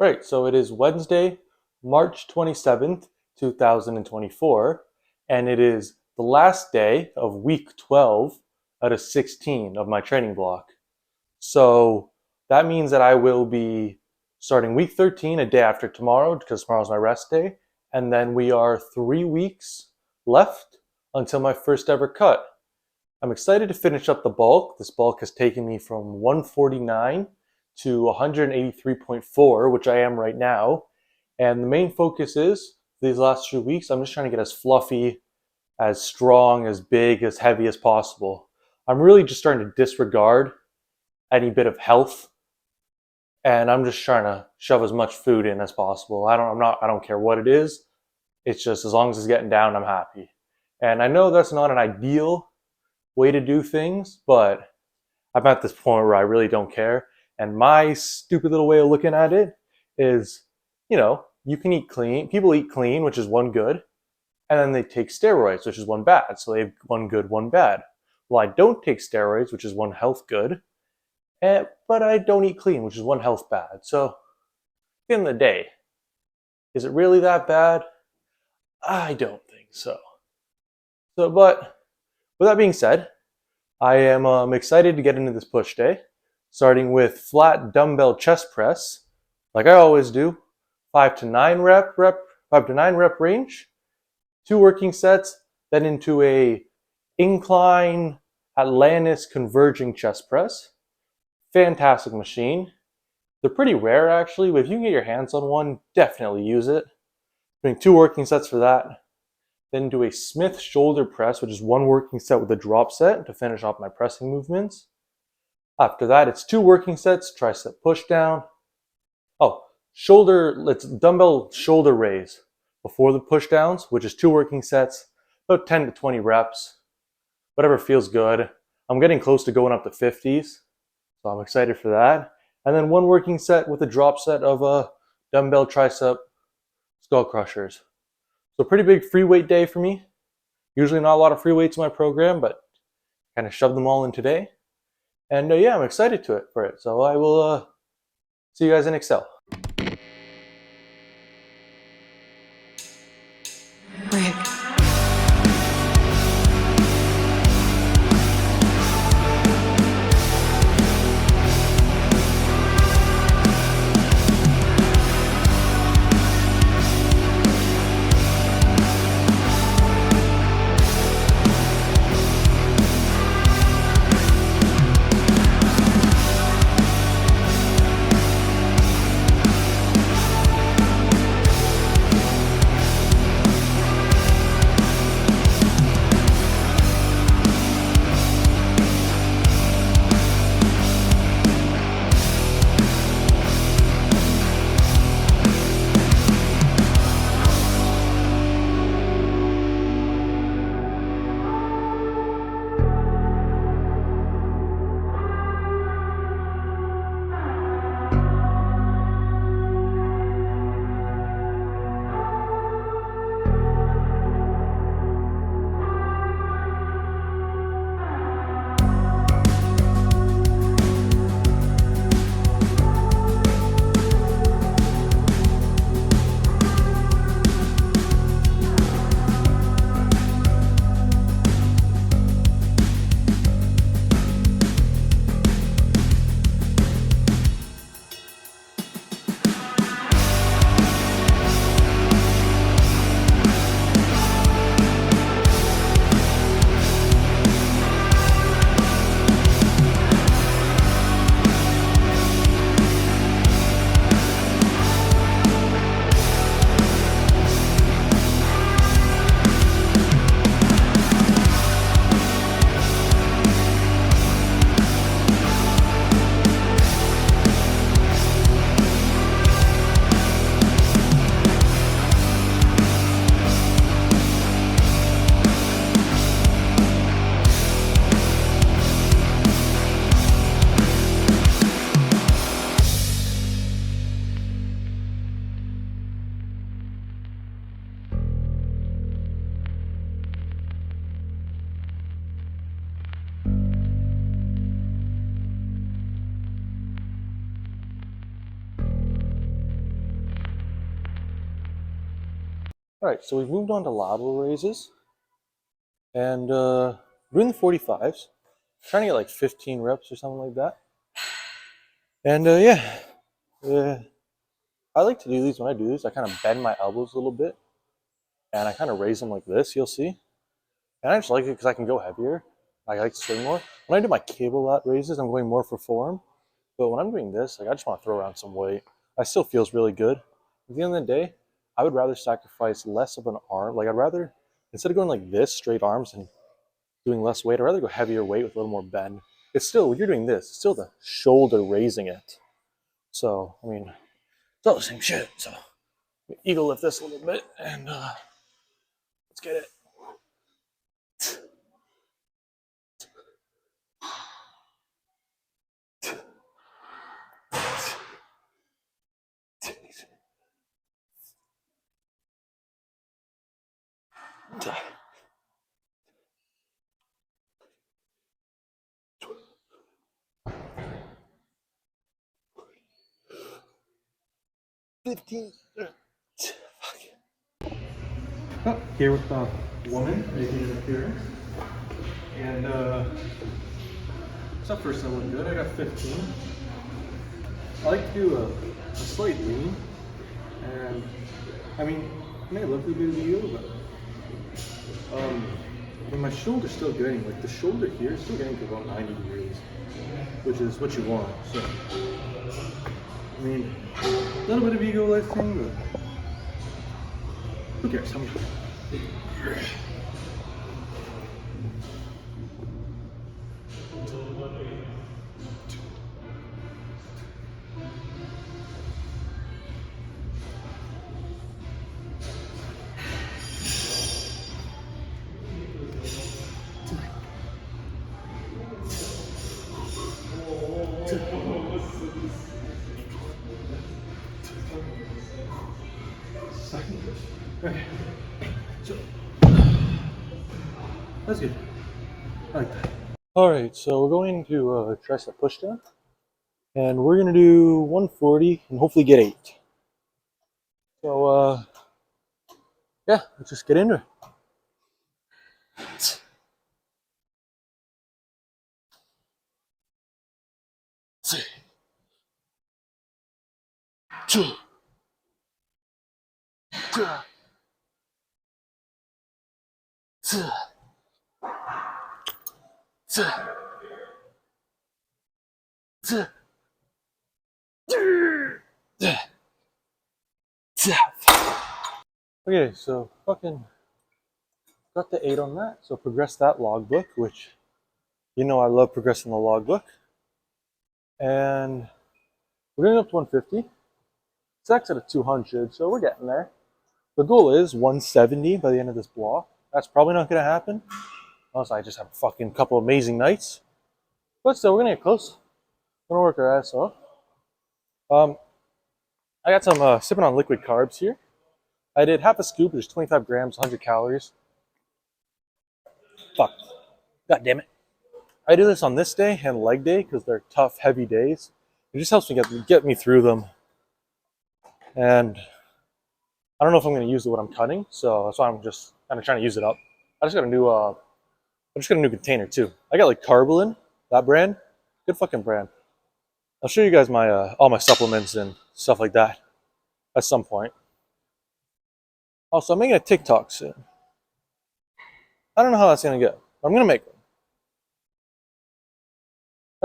Right, so it is Wednesday, March 27th, 2024, and it is the last day of week 12 out of 16 of my training block. So that means that I will be starting week 13 a day after tomorrow because tomorrow's my rest day, and then we are 3 weeks left until my first ever cut. I'm excited to finish up the bulk. This bulk has taken me from 149 to 183.4, which I am right now. And the main focus is these last 2 weeks, I'm just trying to get as fluffy, as strong, as big, as heavy as possible. I'm really just starting to disregard any bit of health, and I'm just trying to shove as much food in as possible. I don't care what it is. It's just as long as it's getting down, I'm happy. And I know that's not an ideal way to do things, but I'm at this point where I really don't care. And my stupid little way of looking at it is, you can eat clean. People eat clean, which is one good, and then they take steroids, which is one bad. So they have one good, one bad. Well, I don't take steroids, which is one health good, but I don't eat clean, which is one health bad. So at the end of the day, is it really that bad? I don't think so. But with that being said, I am excited to get into this push day, starting with flat dumbbell chest press, like I always do, 5 to 9 rep range, 2 working sets, then into a incline Atlantis converging chest press. Fantastic machine. They're pretty rare actually, but if you can get your hands on one, definitely use it. Doing 2 working sets for that. Then do a Smith shoulder press, which is 1 working set with a drop set to finish off my pressing movements. After that, it's 2 working sets, tricep push down. Let's dumbbell shoulder raise before the push downs, which is 2 working sets, about 10 to 20 reps, whatever feels good. I'm getting close to going up to 50s, so I'm excited for that. And then 1 working set with a drop set of dumbbell tricep skull crushers. So pretty big free weight day for me. Usually not a lot of free weights in my program, but kind of shoved them all in today. And yeah, I'm excited for it. So I will see you guys in Excel. Rick. All right, so we've moved on to lateral raises, and doing the 45s, trying to get like 15 reps or something like that. And I like to do these. When I do these, I kind of bend my elbows a little bit, and I kind of raise them like this. You'll see, and I just like it because I can go heavier. I like to swing more. When I do my cable lat raises, I'm going more for form. But when I'm doing this, like I just want to throw around some weight. I still feels really good. At the end of the day, I would rather sacrifice less of an arm. Like I'd rather, instead of going like this, straight arms and doing less weight, I'd rather go heavier weight with a little more bend. It's still, when you're doing this, it's still the shoulder raising it. So, I mean, it's all the same shit. So, eagle lift this a little bit and let's get it. Here with the woman making an appearance. And so first I look good. I got 15. I like to do a slight lean. And I mean, it may look a bit of you, but my shoulder's still getting, like the shoulder here is still getting to about 90 degrees, which is what you want. So, I mean, a little bit of ego lifting, but who cares? I'm good. Okay, so that's good. I like that. All right, so we're going to tricep pushdown, and we're gonna do 140 and hopefully get 8. So yeah, let's just get into it. Okay, so fucking got the 8 on that. So progress that logbook, which you know I love progressing the logbook. And we're going up to 150. It's actually at 200, so we're getting there. The goal is 170 by the end of this block. That's probably not going to happen, unless I just have a fucking couple amazing nights. But still, we're going to get close. We're going to work our ass off. I got some sipping on liquid carbs here. I did half a scoop, which is 25 grams, 100 calories. Fuck. God damn it. I do this on this day and leg day because they're tough, heavy days. It just helps me get me through them. And I don't know if I'm going to use what I'm cutting, so that's why I'm just kind of trying to use it up. I just got a new container too. I got like Carbolin, that brand, good fucking brand. I'll show you guys my all my supplements and stuff like that at some point. Also, I'm making a TikTok soon. I don't know how that's gonna go. I'm gonna make one.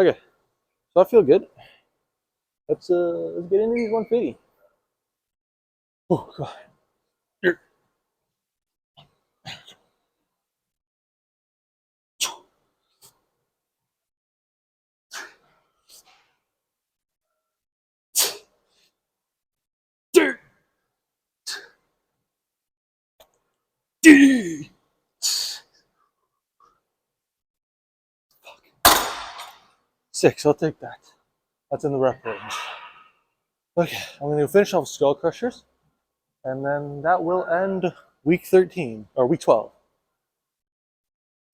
Okay, so I feel good. Let's get into these 150. Oh god. Here. Six, I'll take that. That's in the rep range. Okay, I'm going to finish off skull crushers, and then that will end week 13, or week 12.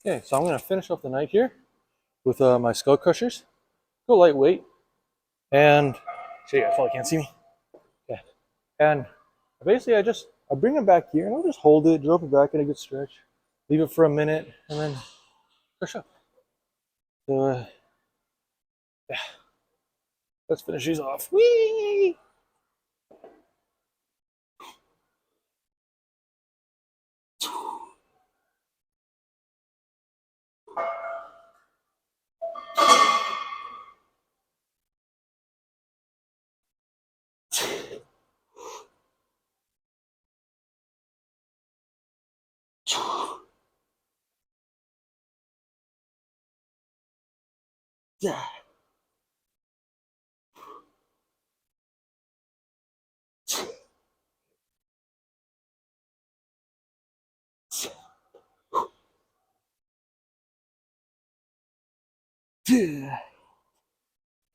Okay, so I'm going to finish off the night here with my skull crushers. Go lightweight, and show you guys, probably can't see me. Yeah, and basically I I bring it back here and I'll just hold it, drop it back in a good stretch, leave it for a minute, and then push up. So, yeah, let's finish these off. Whee! Yeah.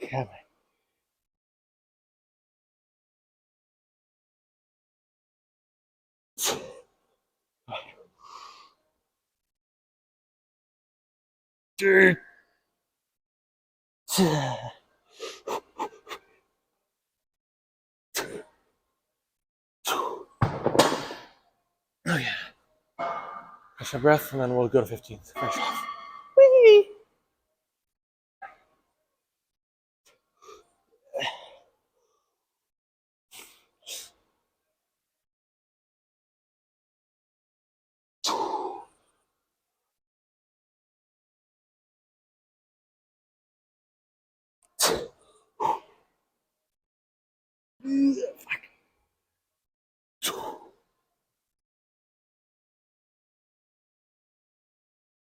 Come on. Oh yeah. Catch my breath, and then we'll go to 15th. Finish off. Whee!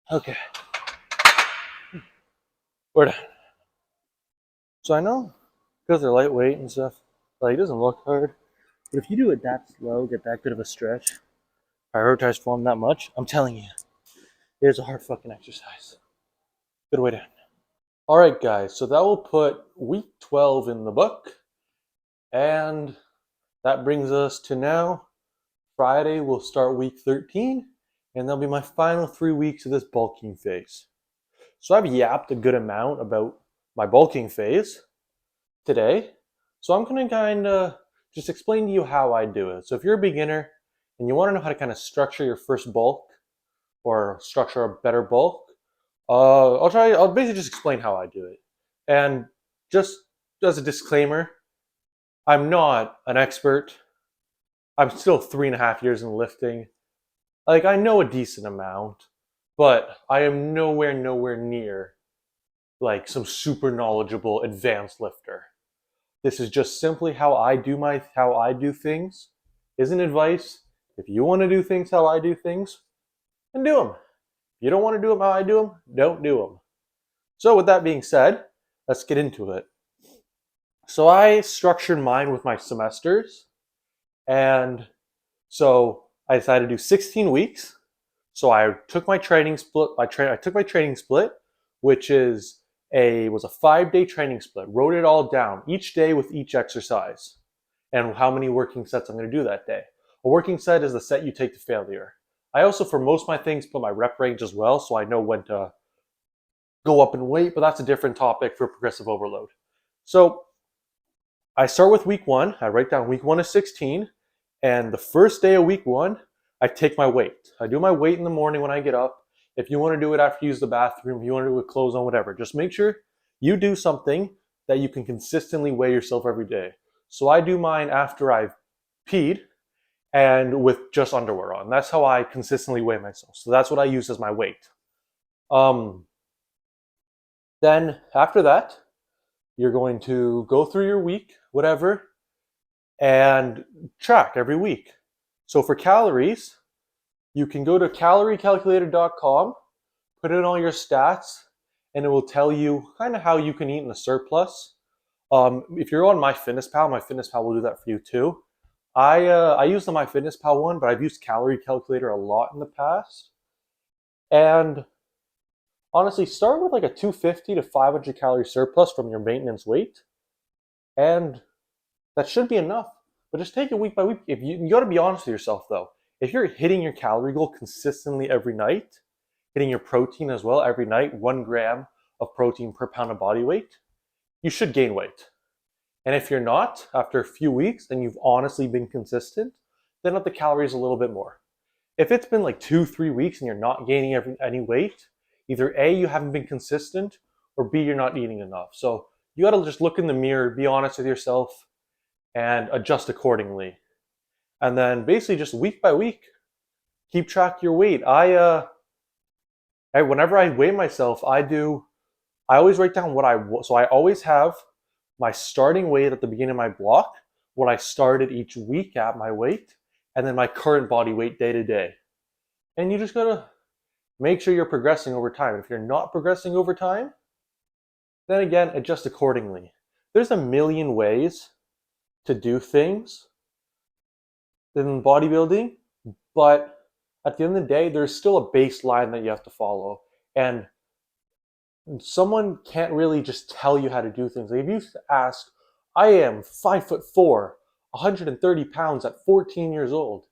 Okay, we're done. So I know because they're lightweight and stuff, like it doesn't look hard. But if you do it that slow, get that good of a stretch, prioritize form that much, I'm telling you, it is a hard fucking exercise. Good way to end. All right, guys. So that will put week 12 in the book, and that brings us to now. Friday we'll start week 13, and that'll be my final 3 weeks of this bulking phase. So I've yapped a good amount about my bulking phase today. So I'm going to kind of just explain to you how I do it. So if you're a beginner and you want to know how to kind of structure your first bulk or structure a better bulk, I'll basically just explain how I do it. And just as a disclaimer, I'm not an expert. I'm still 3.5 years in lifting. Like I know a decent amount, but I am nowhere near like some super knowledgeable advanced lifter. This is just simply how I do things. Isn't advice. If you want to do things how I do things, then do them. If you don't want to do them how I do them, don't do them. So with that being said, let's get into it. So I structured mine with my semesters, and so I decided to do 16 weeks. So I took my training split. I took my training split, which was a 5-day training split. Wrote it all down each day with each exercise, and how many working sets I'm going to do that day. A working set is the set you take to failure. I also, for most of my things, put my rep range as well, so I know when to go up in weight. But that's a different topic for progressive overload. So I start with week 1. I write down week 1 is 16, and the first day of week 1, I take my weight. I do my weight in the morning when I get up. If you want to do it after you use the bathroom, if you want to do it with clothes on, whatever, just make sure you do something that you can consistently weigh yourself every day. So I do mine after I've peed and with just underwear on. That's how I consistently weigh myself. So that's what I use as my weight. Um, then after that, you're going to go through your week, whatever, and track every week. So for calories, you can go to caloriecalculator.com, put in all your stats, and it will tell you kind of how you can eat in a surplus. If you're on MyFitnessPal will do that for you too. I use the MyFitnessPal one, but I've used Calorie Calculator a lot in the past. And honestly, start with like a 250 to 500 calorie surplus from your maintenance weight, and that should be enough. But just take it week by week. If you got to be honest with yourself though. If you're hitting your calorie goal consistently every night, hitting your protein as well every night, 1 gram of protein per pound of body weight, you should gain weight. And if you're not, after a few weeks and you've honestly been consistent, then up the calories a little bit more. If it's been like 2-3 weeks and you're not gaining any weight, either A, you haven't been consistent, or B, you're not eating enough. So you got to just look in the mirror, be honest with yourself, and adjust accordingly. And then basically just week by week, keep track of your weight. Whenever I weigh myself, I always write down so I always have my starting weight at the beginning of my block, what I started each week at my weight, and then my current body weight day to day. And you just gotta make sure you're progressing over time. If you're not progressing over time, then again, adjust accordingly. There's a million ways to do things in bodybuilding, but at the end of the day, there's still a baseline that you have to follow. And someone can't really just tell you how to do things. Like if you ask, I am 5'4", 130 pounds at 14 years old.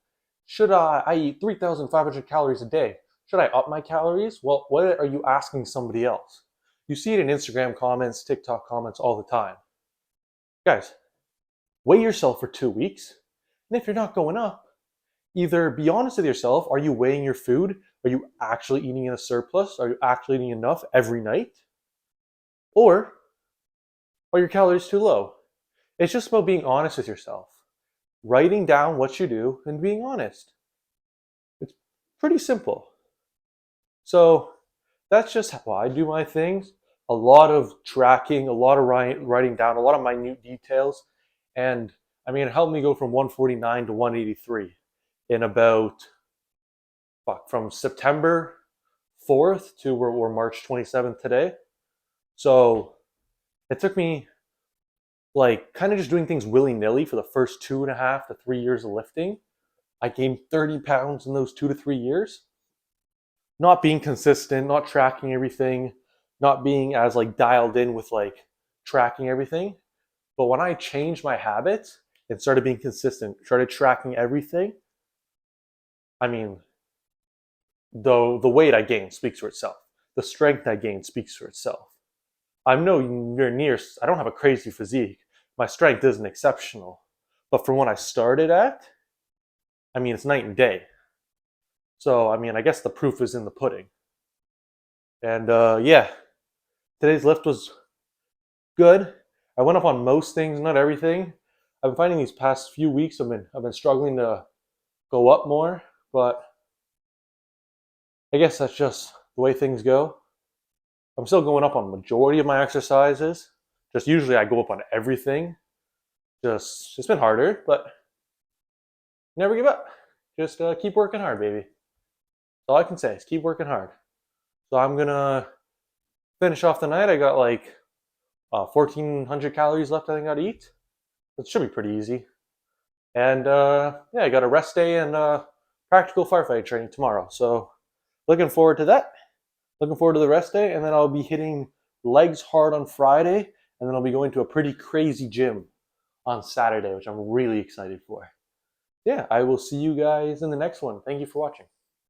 Should I eat 3,500 calories a day? Should I up my calories? Well, what are you asking somebody else? You see it in Instagram comments, TikTok comments all the time. Guys, weigh yourself for 2 weeks. And if you're not going up, either be honest with yourself. Are you weighing your food? Are you actually eating in a surplus? Are you actually eating enough every night? Or are your calories too low? It's just about being honest with yourself. Writing down what you do and being honest. It's pretty simple. So that's just how I do my things. A lot of tracking, a lot of writing down, a lot of minute details. And I mean, it helped me go from 149 to 183 in about, from September 4th to we're March 27th today. So it took me like kind of just doing things willy-nilly for the first 2.5 to 3 years of lifting. I gained 30 pounds in those 2 to 3 years. Not being consistent, not tracking everything, not being as like dialed in with like tracking everything. But when I changed my habits and started being consistent, started tracking everything, I mean, the weight I gained speaks for itself. The strength I gained speaks for itself. I'm nowhere near, I don't have a crazy physique. My strength isn't exceptional. But from what I started at, I mean, it's night and day. So, I mean, I guess the proof is in the pudding. And yeah, today's lift was good. I went up on most things, not everything. I've been finding these past few weeks I've been struggling to go up more, but I guess that's just the way things go. I'm still going up on the majority of my exercises. Just usually I go up on everything. It's been harder, but never give up. Just keep working hard, baby. That's all I can say is keep working hard. So I'm gonna finish off the night. I got like 1,400 calories left I think I gotta eat. It should be pretty easy. And yeah, I got a rest day and practical firefighting training tomorrow. So looking forward to that. Looking forward to the rest day, and then I'll be hitting legs hard on Friday, and then I'll be going to a pretty crazy gym on Saturday, which I'm really excited for. Yeah, I will see you guys in the next one. Thank you for watching.